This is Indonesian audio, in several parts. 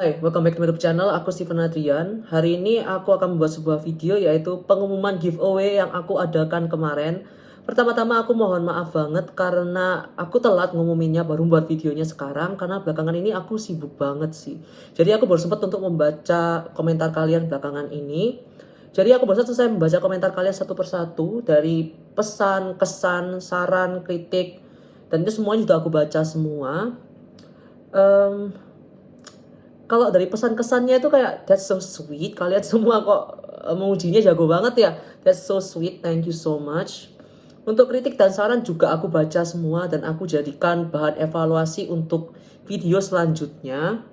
Hai, welcome back to my YouTube channel. Aku Steven Adrian. Hari ini aku akan membuat sebuah video yaitu pengumuman giveaway yang aku adakan kemarin. Pertama-tama aku mohon maaf banget karena aku telat ngumuminnya, baru buat videonya sekarang karena belakangan ini aku sibuk banget sih. Jadi aku baru sempat untuk membaca komentar kalian belakangan ini. Jadi aku baru selesai membaca komentar kalian satu persatu dari pesan, kesan, saran, kritik, dan itu semuanya sudah aku baca semua. Kalau dari pesan-kesannya itu kayak that's so sweet. Kalian semua kok mengujinya jago banget ya. That's so sweet. Thank you so much. Untuk kritik dan saran juga aku baca semua dan aku jadikan bahan evaluasi untuk video selanjutnya.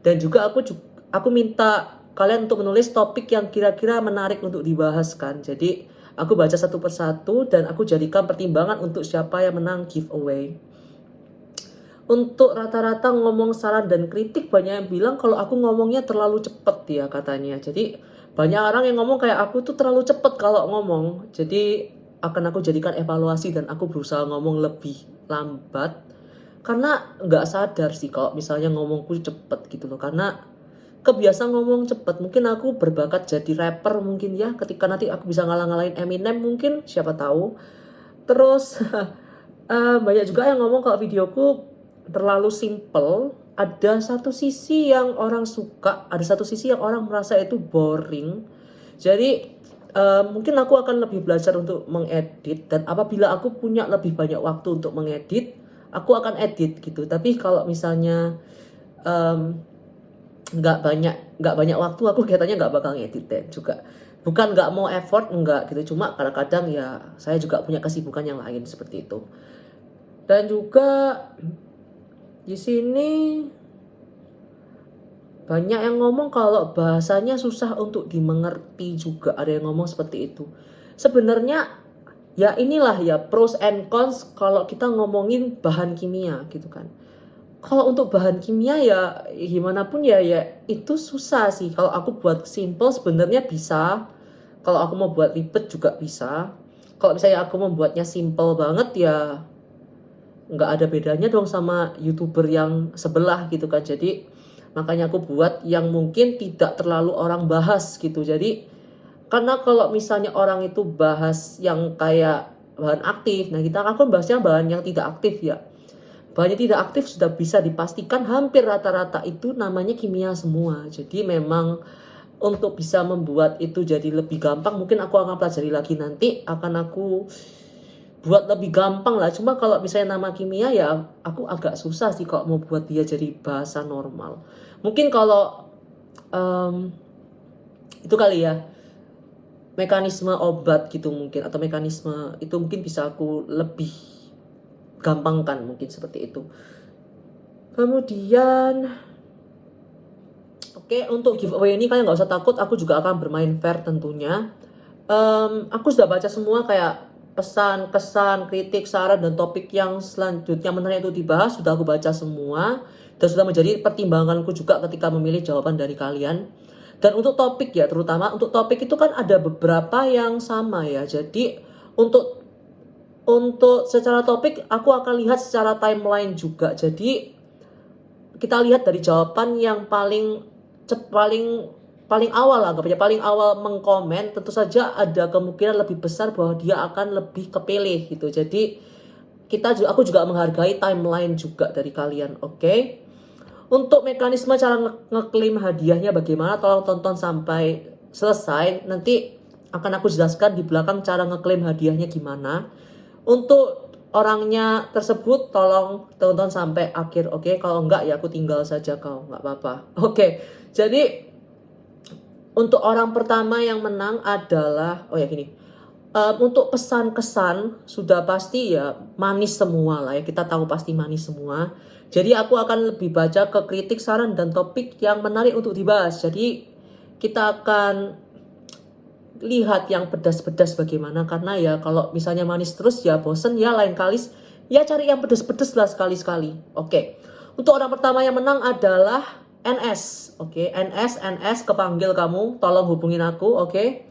Dan juga aku minta kalian untuk menulis topik yang kira-kira menarik untuk dibahas kan. Jadi aku baca satu persatu dan aku jadikan pertimbangan untuk siapa yang menang giveaway. Untuk rata-rata ngomong saran dan kritik banyak yang bilang kalau aku ngomongnya terlalu cepet ya katanya. Jadi banyak orang yang ngomong kayak aku tuh terlalu cepet kalau ngomong. Jadi akan aku jadikan evaluasi dan aku berusaha ngomong lebih lambat. Karena nggak sadar sih kalau misalnya ngomongku cepet gitu loh. Karena kebiasaan ngomong cepet. Mungkin aku berbakat jadi rapper mungkin ya. Ketika nanti aku bisa ngalah-ngalahin Eminem mungkin, siapa tahu. Terus banyak juga yang ngomong kalau videoku terlalu simple. Ada satu sisi yang orang suka, ada satu sisi yang orang merasa itu boring. Jadi mungkin aku akan lebih belajar untuk mengedit, dan apabila aku punya lebih banyak waktu untuk mengedit, aku akan edit gitu. Tapi kalau misalnya nggak banyak waktu, aku kelihatannya nggak bakal ngedit deh juga. Bukan nggak mau effort, nggak gitu, cuma kadang-kadang ya saya juga punya kesibukan yang lain seperti itu. Dan juga di sini banyak yang ngomong kalau bahasanya susah untuk dimengerti juga, ada yang ngomong seperti itu. Sebenarnya ya inilah ya pros and cons kalau kita ngomongin bahan kimia gitu kan. Kalau untuk bahan kimia ya gimana pun ya itu susah sih. Kalau aku buat simple sebenarnya bisa. Kalau aku mau buat ribet juga bisa. Kalau misalnya aku membuatnya simple banget ya nggak ada bedanya dong sama YouTuber yang sebelah gitu kan. Jadi makanya aku buat yang mungkin tidak terlalu orang bahas gitu. Jadi karena kalau misalnya orang itu bahas yang kayak bahan aktif, nah kita akan bahasnya bahan yang tidak aktif ya. Bahan yang tidak aktif sudah bisa dipastikan hampir rata-rata itu namanya kimia semua. Jadi memang untuk bisa membuat itu jadi lebih gampang, mungkin aku akan pelajari lagi nanti, akan aku buat lebih gampang lah. Cuma kalau misalnya nama kimia ya aku agak susah sih kalau mau buat dia jadi bahasa normal. Mungkin kalau itu kali ya, mekanisme obat gitu mungkin, atau mekanisme itu mungkin bisa aku lebih gampangkan mungkin seperti itu. Kemudian oke, untuk giveaway ini kalian nggak usah takut, aku juga akan bermain fair tentunya. Aku sudah baca semua kayak pesan, kesan, kritik, saran, dan topik yang selanjutnya menarik untuk dibahas. Sudah aku baca semua dan sudah menjadi pertimbanganku juga ketika memilih jawaban dari kalian. Dan untuk topik ya, terutama untuk topik itu kan ada beberapa yang sama ya. Jadi untuk secara topik aku akan lihat secara timeline juga. Jadi kita lihat dari jawaban yang paling awal lah, paling awal mengkomen, tentu saja ada kemungkinan lebih besar bahwa dia akan lebih kepilih gitu. Jadi aku juga menghargai timeline juga dari kalian, oke? Untuk mekanisme cara ngeklaim hadiahnya bagaimana, tolong tonton sampai selesai. Nanti akan aku jelaskan di belakang cara ngeklaim hadiahnya gimana. Untuk orangnya tersebut tolong tonton sampai akhir, oke? Kalau enggak ya aku tinggal saja kau, nggak apa-apa. Oke, jadi untuk orang pertama yang menang adalah, oh ya gini, untuk pesan kesan sudah pasti ya manis semua lah ya, kita tahu pasti manis semua. Jadi aku akan lebih baca ke kritik, saran, dan topik yang menarik untuk dibahas. Jadi kita akan lihat yang pedas-pedas bagaimana, karena ya kalau misalnya manis terus ya bosen ya, lain kali ya cari yang pedas-pedas lah sekali-sekali. Oke. Untuk orang pertama yang menang adalah NS. Oke, NS kepanggil kamu, tolong hubungin aku, oke.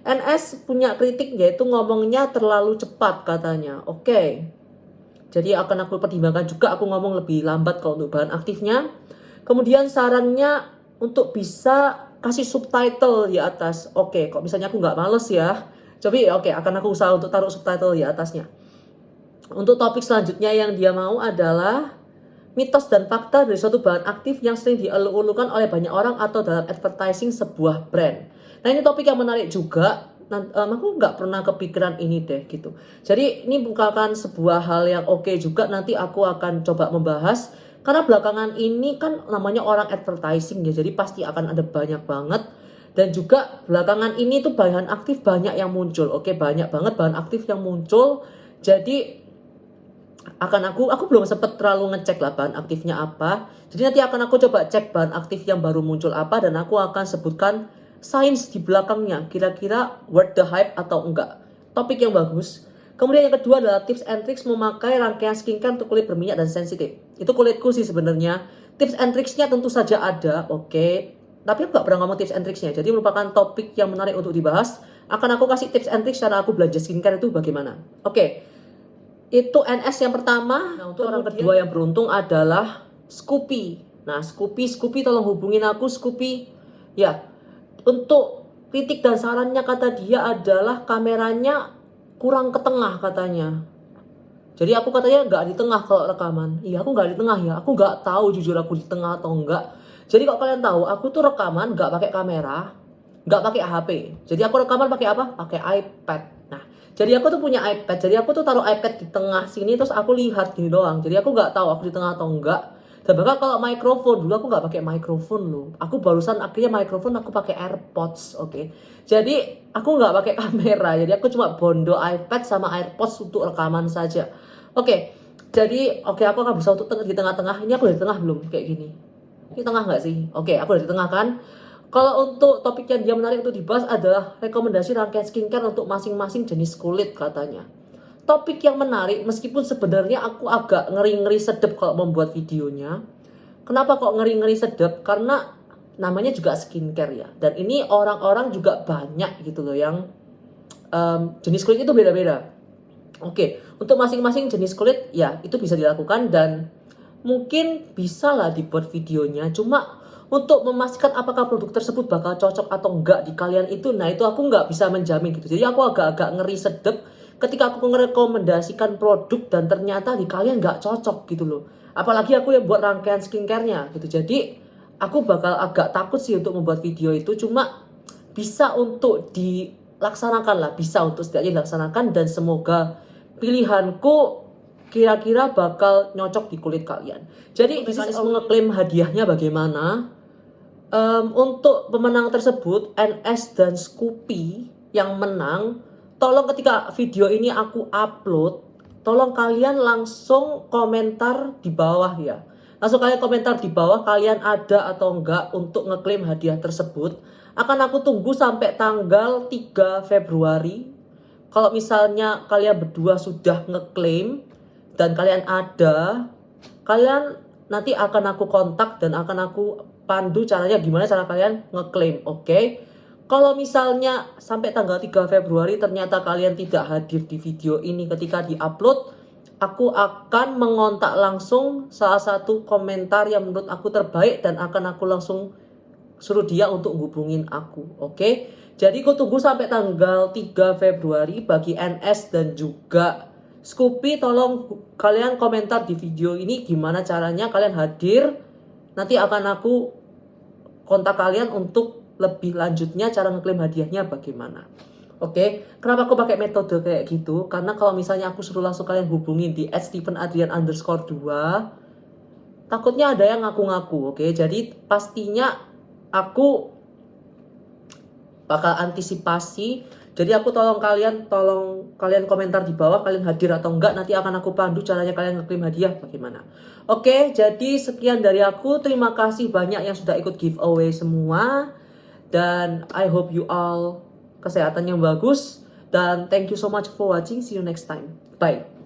NS punya kritik yaitu ngomongnya terlalu cepat katanya. Oke. Jadi akan aku pertimbangkan juga, aku ngomong lebih lambat kalau untuk bahan aktifnya. Kemudian sarannya untuk bisa kasih subtitle di atas. Oke, kok misalnya aku nggak males ya. Oke, akan aku usaha untuk taruh subtitle di atasnya. Untuk topik selanjutnya yang dia mau adalah mitos dan fakta dari suatu bahan aktif yang sering dieluk-elukan oleh banyak orang atau dalam advertising sebuah brand. Nah, ini topik yang menarik juga. Aku nggak pernah kepikiran ini deh gitu. Jadi ini bukan sebuah hal yang oke juga. Nanti aku akan coba membahas. Karena belakangan ini kan namanya orang advertising ya. Jadi pasti akan ada banyak banget. Dan juga belakangan ini tuh bahan aktif banyak yang muncul. Oke, banyak banget bahan aktif yang muncul. Jadi aku belum sempet terlalu ngecek lah bahan aktifnya apa. Jadi nanti akan aku coba cek bahan aktif yang baru muncul apa dan aku akan sebutkan sains di belakangnya. Kira-kira worth the hype atau enggak. Topik yang bagus. Kemudian yang kedua adalah tips and tricks memakai rangkaian skincare untuk kulit berminyak dan sensitif. Itu kulitku sih sebenarnya. Tips and tricksnya tentu saja ada, oke. Tapi aku gak pernah ngomong tips and tricksnya. Jadi merupakan topik yang menarik untuk dibahas. Akan aku kasih tips and tricks cara aku belanja skincare itu bagaimana. Oke. Itu NS yang pertama. Nah, untuk orang kedua yang beruntung adalah Scoopy. Nah, Scoopy tolong hubungin aku, Scoopy. Ya, untuk kritik dan sarannya kata dia adalah kameranya kurang ke tengah katanya. Jadi aku katanya nggak di tengah kalau rekaman. Iya, aku nggak di tengah ya. Aku nggak tahu jujur aku di tengah atau enggak. Jadi kalau kalian tahu, aku tuh rekaman nggak pakai kamera, nggak pakai HP. Jadi aku rekaman pakai apa? Pakai iPad. Nah, jadi aku tuh punya iPad. Jadi aku tuh taruh iPad di tengah sini terus aku lihat gini doang. Jadi aku nggak tahu aku di tengah atau enggak. Dan bahkan kalau mikrofon dulu aku nggak pakai mikrofon loh. Aku barusan akhirnya mikrofon aku pakai AirPods, oke. Jadi aku nggak pakai kamera. Jadi aku cuma bondo iPad sama AirPods untuk rekaman saja. Oke. Jadi aku akan berusaha untuk di tengah-tengah. Ini aku di tengah belum kayak gini. Ini tengah nggak sih? Oke, aku udah di tengah kan. Kalau untuk topik yang dia menarik untuk dibahas adalah rekomendasi rangkaian skincare untuk masing-masing jenis kulit katanya. Topik yang menarik meskipun sebenarnya aku agak ngeri-ngeri sedep kalau membuat videonya. Kenapa kok ngeri-ngeri sedep? Karena namanya juga skincare ya. Dan ini orang-orang juga banyak gitu loh yang jenis kulit itu beda-beda. Oke, untuk masing-masing jenis kulit ya itu bisa dilakukan dan mungkin bisa lah dibuat videonya. Cuma untuk memastikan apakah produk tersebut bakal cocok atau enggak di kalian itu, nah itu aku nggak bisa menjamin gitu. Jadi aku agak-agak ngeri sedep ketika aku merekomendasikan produk dan ternyata di kalian nggak cocok gitu loh. Apalagi aku yang buat rangkaian skincare-nya gitu. Jadi aku bakal agak takut sih untuk membuat video itu. Cuma bisa untuk dilaksanakan lah, bisa untuk setidaknya dilaksanakan dan semoga pilihanku kira-kira bakal nyocok di kulit kalian. Jadi mekanisme ngeklaim hadiahnya bagaimana? Untuk pemenang tersebut NS dan Scoopy yang menang, tolong ketika video ini aku upload, tolong kalian langsung komentar di bawah ya. Langsung kalian komentar di bawah kalian ada atau enggak untuk ngeklaim hadiah tersebut. Akan aku tunggu sampai tanggal 3 Februari. Kalau misalnya kalian berdua sudah ngeklaim dan kalian ada, kalian nanti akan aku kontak dan akan aku pandu caranya gimana cara kalian ngeklaim, oke? Kalau misalnya sampai tanggal 3 Februari ternyata kalian tidak hadir di video ini ketika diupload, aku akan mengontak langsung salah satu komentar yang menurut aku terbaik dan akan aku langsung suruh dia untuk hubungin aku, oke? Jadi aku tunggu sampai tanggal 3 Februari bagi NS dan juga Scoopy, tolong kalian komentar di video ini gimana caranya kalian hadir. Nanti akan aku kontak kalian untuk lebih lanjutnya cara ngeklaim hadiahnya bagaimana. Oke, kenapa aku pakai metode kayak gitu? Karena kalau misalnya aku suruh langsung kalian hubungin di @stevenadrian_2, takutnya ada yang ngaku-ngaku, oke? Jadi pastinya aku bakal antisipasi. Jadi aku tolong kalian komentar di bawah kalian hadir atau enggak, nanti akan aku pandu caranya kalian ngeklaim hadiah bagaimana. Oke, jadi sekian dari aku. Terima kasih banyak yang sudah ikut giveaway semua dan I hope you all kesehatan yang bagus dan thank you so much for watching. See you next time. Bye.